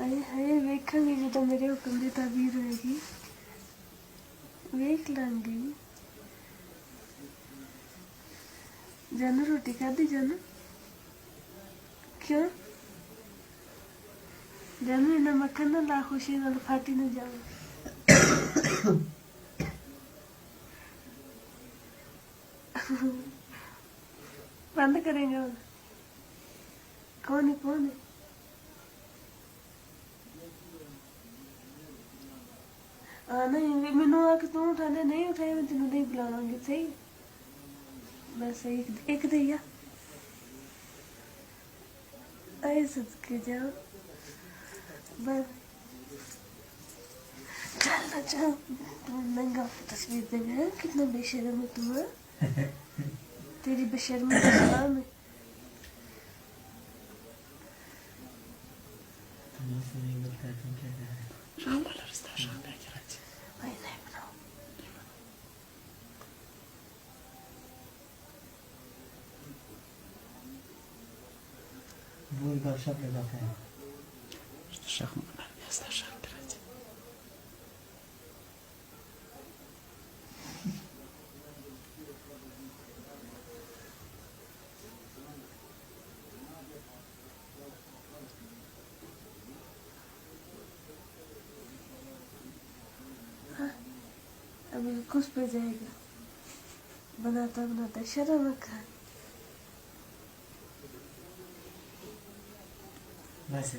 ਆਏ ਹਾਏ ਵੇਖਾਂਗੇ ਜਦੋਂ ਮੇਰੇ ਹੁਕਮ ਦੀ ਤਾਬੀਰ ਹੋਏਗੀ ਵੇਖ ਲਾਂਗੀ। ਜਾਨੂ ਰੋਟੀ ਖਾਦੀ ਜਾਨੂ ਕਿਉਂ ਜਾਨੂ ਇਹਨਾਂ ਮੱਖਣ ਨਾ ਲਾ ਖੁਸ਼ੀ ਨਾਲ ਫਾਟੀ ਨਾ ਜਾਵੇ। बंद करेंगे कौन है नहीं मैनू आके तू उठाने नहीं उठाए मैं तेन नहीं बुलावांगी सही बस एक दैया आए सदके जाओ बस चल ना चल महंगा तस्वीर देंगे कितना बेशर्म है तू है तेरी बेशर्मी का सलाम है। वो गपशप लगाता है अभी कुछ पे जाएगा बनाता बनाता शर्म रखा बस